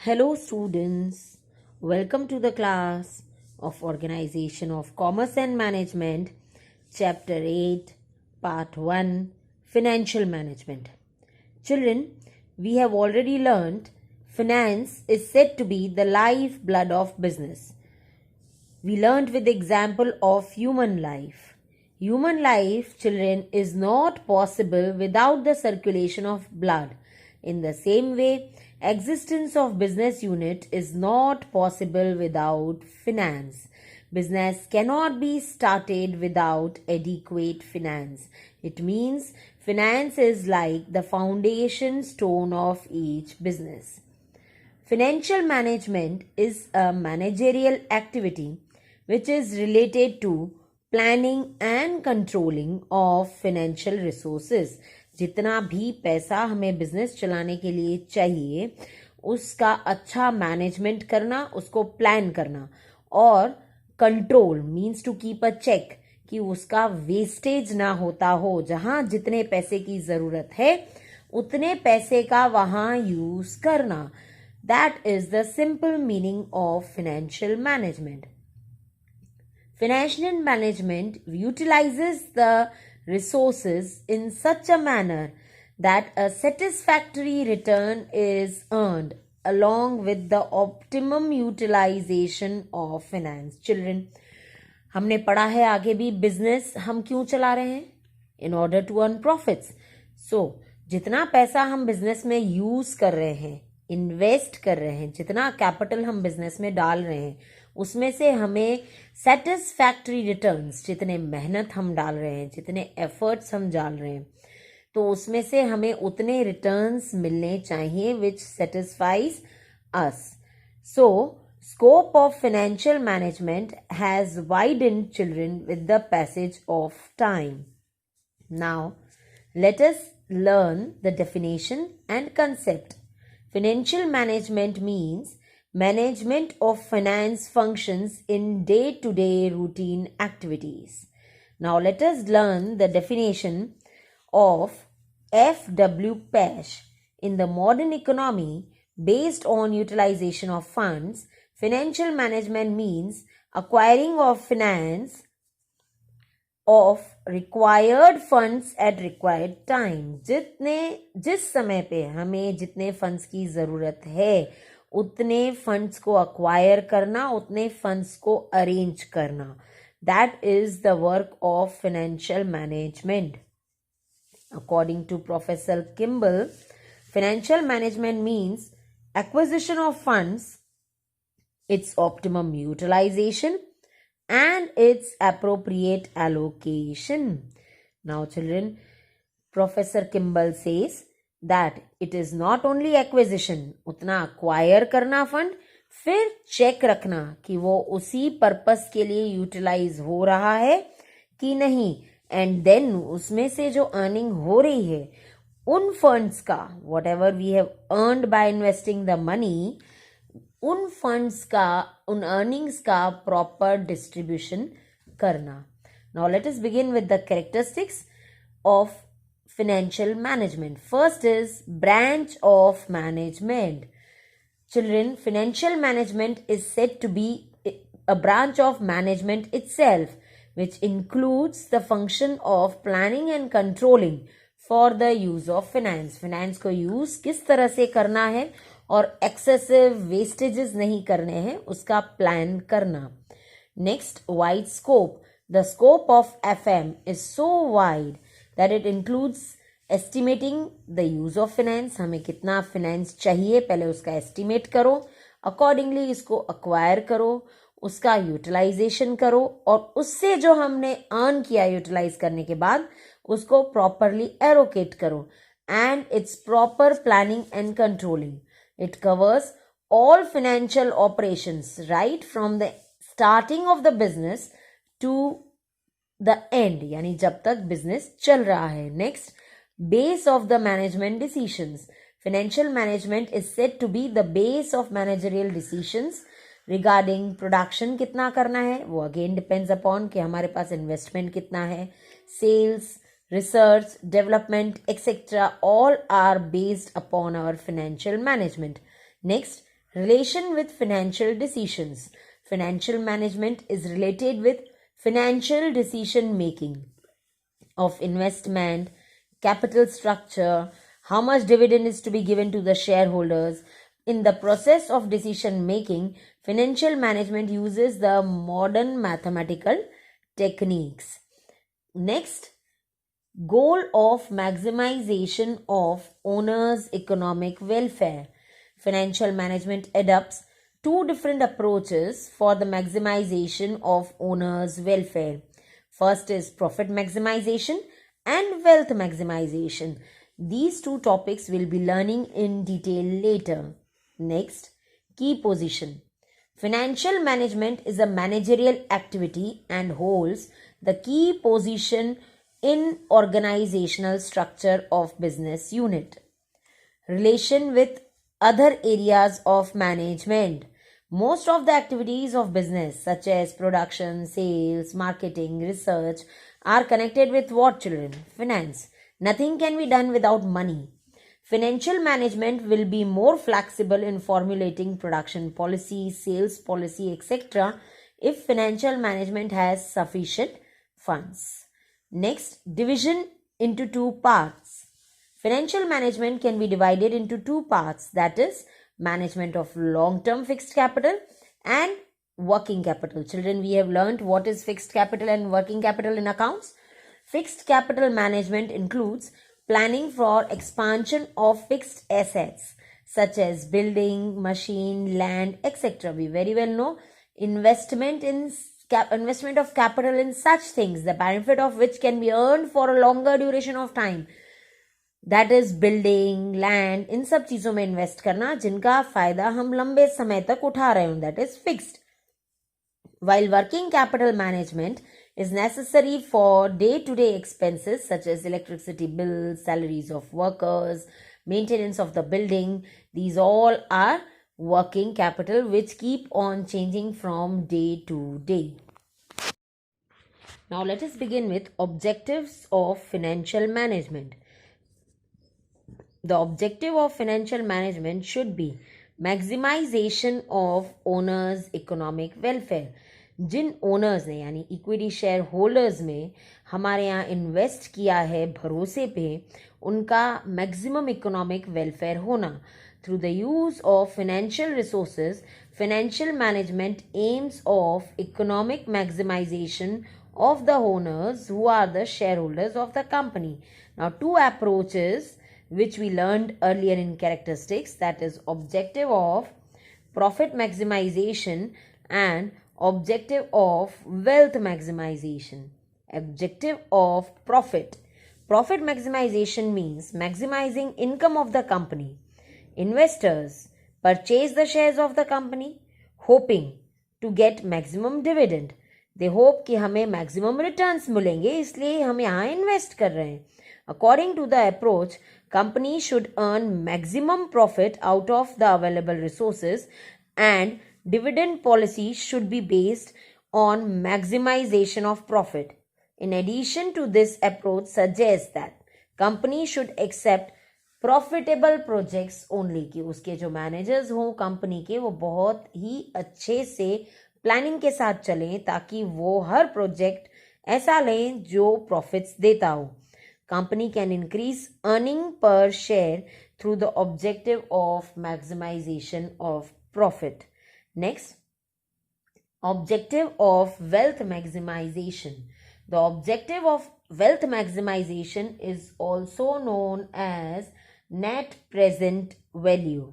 Hello, students. Welcome to the class of Organization of Commerce and Management, Chapter 8, Part 1, Financial Management. Children, we have already learned finance is said to be the lifeblood of business. We learned with the example of human life. Human life, children, is not possible without the circulation of blood. In the same way, existence of business unit is not possible without finance. Business cannot be started without adequate finance. It means finance is like the foundation stone of each business. Financial management is a managerial activity which is related to planning and controlling of financial resources. जितना भी पैसा हमें business चलाने के लिए चाहिए उसका अच्छा मैनेजमेंट करना, उसको प्लान करना और control means to keep a check कि उसका वेस्टेज ना होता हो. जहां जितने पैसे की जरूरत है उतने पैसे का वहां यूज करना. That is the simple meaning of financial management. Financial management utilizes the resources in such a manner that a satisfactory return is earned along with the optimum utilization of finance. Children, हमने पढ़ा है आगे भी business हम क्यों चला रहे हैं? In order to earn profits. So, जितना पैसा हम बिजनेस में यूज कर रहे हैं, इन्वेस्ट कर रहे हैं, जितना कैपिटल हम बिजनेस में डाल रहे हैं उसमें से हमें सेटिस्फैक्टरी रिटर्न्स, जितने मेहनत हम डाल रहे हैं, जितने एफर्ट्स हम डाल रहे हैं, तो उसमें से हमें उतने रिटर्न्स मिलने चाहिए which satisfies us. So scope of financial management has widened children with the passage of time. Now let us learn the definition and concept. Financial management means management of finance functions in day-to-day routine activities. Now let us learn the definition of F.W. Pesch. In the modern economy, based on utilization of funds, financial management means acquiring of finance of required funds at required time. जिस समय पे हमें जितने funds की जरूरत है उतने funds को अक्वायर करना, उतने फंड्स को अरेंज करना. That is the work of financial management. According to professor Kimball, financial management means acquisition of funds, its optimum utilization and its appropriate allocation. Now children, Professor Kimball says that it is not only acquisition, उतना acquire करना fund, फिर check रखना कि वो उसी purpose के लिए utilise हो रहा है कि नहीं, एंड देन उसमें से जो अर्निंग हो रही है उन फंड्स का, whatever we have earned by investing the money, उन फंड्स का, उन अर्निंग्स का प्रॉपर डिस्ट्रीब्यूशन करना. Now let us begin with the characteristics of financial management. First is branch of management. Children, financial management is said to be a branch of management itself which includes the function of planning and controlling for the use of finance. finance को use किस तरह से करना है और excessive vestiges नहीं करने हैं उसका प्लान करना. Next, wide scope. The scope of FM is so wide that it includes estimating the use of finance. हमें कितना फाइनेंस चाहिए पहले उसका एस्टिमेट करो, अकॉर्डिंगली इसको अक्वायर करो, उसका यूटिलाइजेशन करो और उससे जो हमने अर्न किया यूटिलाइज करने के बाद उसको प्रॉपरली एलोकेट करो. And it's proper planning and controlling. It covers all financial operations right from the starting of the business to the end, यानी जब तक बिजनेस चल रहा है. Next, base of the management decisions. Financial management is said to be the base of managerial decisions regarding production. कितना करना है वो again depends upon कि हमारे पास investment कितना है, sales, research, development, etc. all are based upon our financial management. Next, Relation with financial decisions. Financial management is related with financial decision making of investment, capital structure, how much dividend is to be given to the shareholders. In the process of decision making, financial management uses the modern mathematical techniques. Next, goal of maximization of owners' economic welfare. Financial management adopts two different approaches for the maximization of owners' welfare. First is profit maximization and wealth maximization. These two topics we'll be learning in detail later. Next, key position. Financial management is a managerial activity and holds the key position in organizational structure of business unit. Relation with other areas of management. Most of the activities of business such as production, sales, marketing, research are connected with what, children? Finance. Nothing can be done without money. Financial management will be more flexible in formulating production policy, sales policy, etc. if financial management has sufficient funds. Next, division into two parts. Financial management can be divided into two parts, that is, management of long-term fixed capital and working capital. Children, we have learned what is fixed capital and working capital in accounts. Fixed capital management includes planning for expansion of fixed assets such as building, machine, land, etc. We very well know investment of capital in such things, the benefit of which can be earned for a longer duration of time. That is building, land, इन सब चीजों में invest करना जिनका फायदा हम लंबे समय तक उठा रहे हो, that is fixed. While working capital management is necessary for day-to-day expenses such as electricity bills, salaries of workers, maintenance of the building, these all are working capital which keep on changing from day to day. Now let us begin with objectives of financial management. The objective of financial management should be maximization of owners' economic welfare. जिन owners ने यानी equity share holders में हमारे यहाँ invest किया है भरोसे पे, उनका मैक्सिमम इकोनॉमिक वेलफेयर होना. Through the use of financial resources, financial management aims of economic maximization of the owners who are the shareholders of the company. Now, two approaches which we learned earlier in characteristics, that is objective of profit maximization and objective of wealth maximization. Objective of profit. Profit maximization means maximizing income of the company. Investors purchase the shares of the company hoping to get maximum dividend. They hope कि हमें maximum returns मिलेंगे, इसलिए हम यहाँ invest कर रहे हैं. According to the approach, company should earn maximum profit out of the available resources and dividend policy should be based on maximization of profit. In addition to this approach suggests that company should accept profitable projects only, कि उसके जो managers हों company के वो बहुत ही अच्छे से planning के साथ चलें ताकि वो हर प्रोजेक्ट ऐसा लें जो प्रॉफिट्स देता हो. Company can increase earning per share through the objective of maximization of profit. Next, objective of wealth maximization. The objective of wealth maximization is also known as net present value.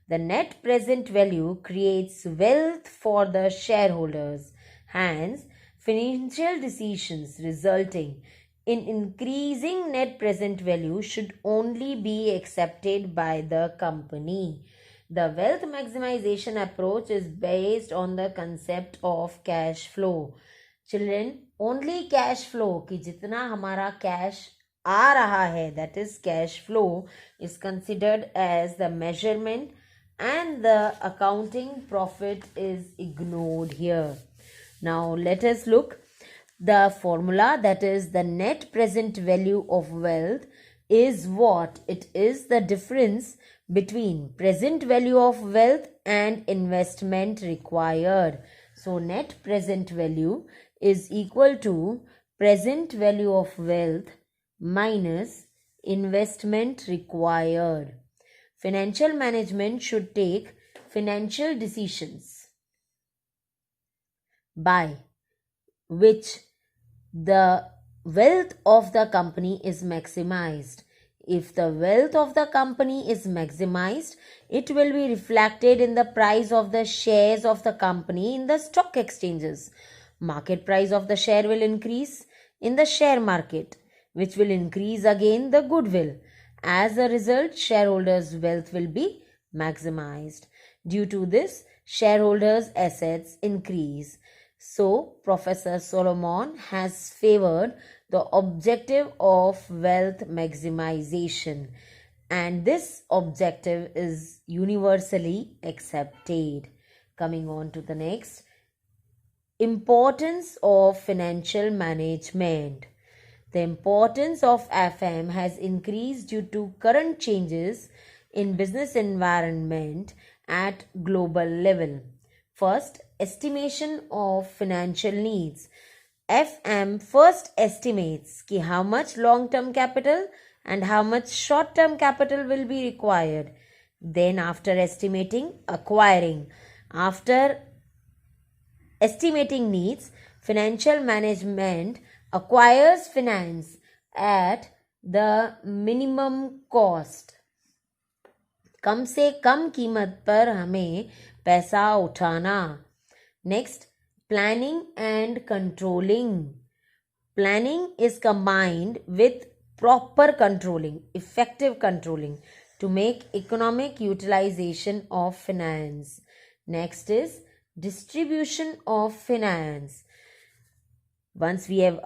The net present value creates wealth for the shareholders. Hence, financial decisions resulting in increasing net present value should only be accepted by the company. The wealth maximization approach is based on the concept of cash flow. Children, only cash flow, कि जितना हमारा cash आ रहा है, that is cash flow, is considered as the measurement and the accounting profit is ignored here. Now let us look the formula, that is the net present value of wealth is what? It is the difference between present value of wealth and investment required. So net present value is equal to present value of wealth minus investment required. Financial management should take financial decisions by which the wealth of the company is maximized. If the wealth of the company is maximized, it will be reflected in the price of the shares of the company in the stock exchanges. Market price of the share will increase in the share market, which will increase again the goodwill. As a result, shareholders' wealth will be maximized. Due to this, shareholders' assets increase. So, Professor Solomon has favored the objective of wealth maximization, and this objective is universally accepted. Coming on to the next, importance of financial management. The importance of FM has increased due to current changes in business environment at global level. First, estimation of financial needs. FM first estimates कि how much long-term capital and how much short-term capital will be required. Then after estimating, acquiring. After estimating needs, financial management acquires finance at the minimum cost. कम से कम कीमत पर हमें पैसा उठाना. Next, planning and controlling. Planning is combined with proper controlling, effective controlling to make economic utilization of finance. Next is distribution of finance. Once we have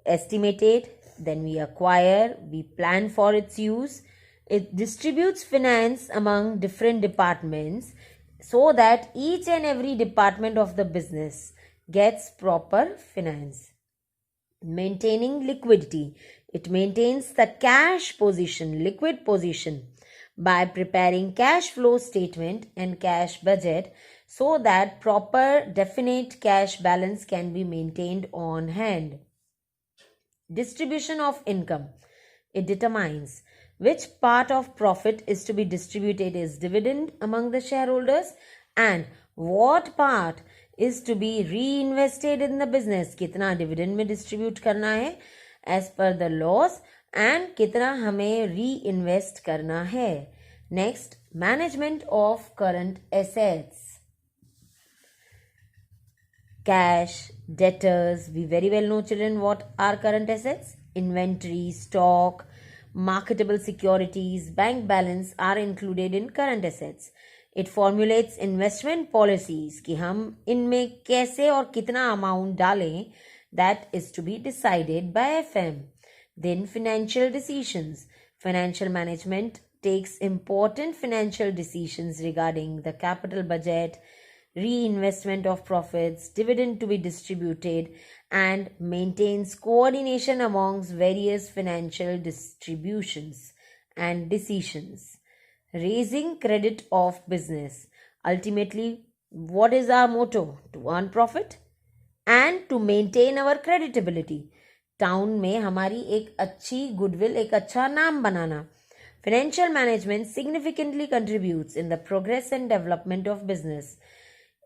estimated, then we acquire, we plan for its use. It distributes finance among different departments so that each and every department of the business gets proper finance. Maintaining liquidity. It maintains the cash position, liquid position, by preparing cash flow statement and cash budget so that proper definite cash balance can be maintained on hand. Distribution of income. It determines which part of profit is to be distributed as dividend among the shareholders and what part is to be reinvested in the business. कितना dividend में distribute करना है as per the laws and कितना हमें reinvest करना है. Next, management of current assets. Cash, debtors. We very well know, children, what are current assets. Inventory, stock, marketable securities, bank balance are included in current assets. It formulates investment policies कि हम इनमें कैसे और कितना amount डालें. That is to be decided by FM. Then financial decisions. Financial management takes important financial decisions regarding the capital budget, reinvestment of profits, dividend to be distributed, and maintains coordination amongst various financial distributions and decisions. Raising credit of business. Ultimately, what is our motto? To earn profit and to maintain our creditability. Town में हमारी एक अच्छी goodwill, एक अच्छा नाम बनाना. Financial management significantly contributes in the progress and development of business.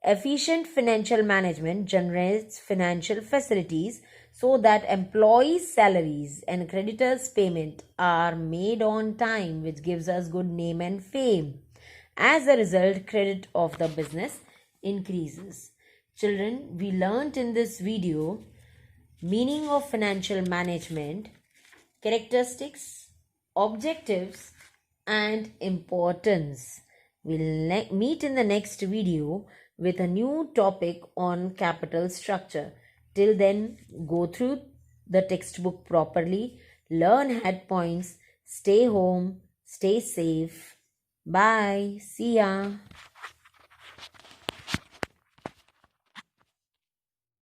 Efficient financial management generates financial facilities so that employees' salaries and creditors' payment are made on time, which gives us good name and fame. As a result, credit of the business increases. Children, we learnt in this video meaning of financial management, characteristics, objectives, and importance. We'll meet in the next video with a new topic on capital structure. Till then, go through the textbook properly, learn head points, stay home, stay safe. Bye. See ya.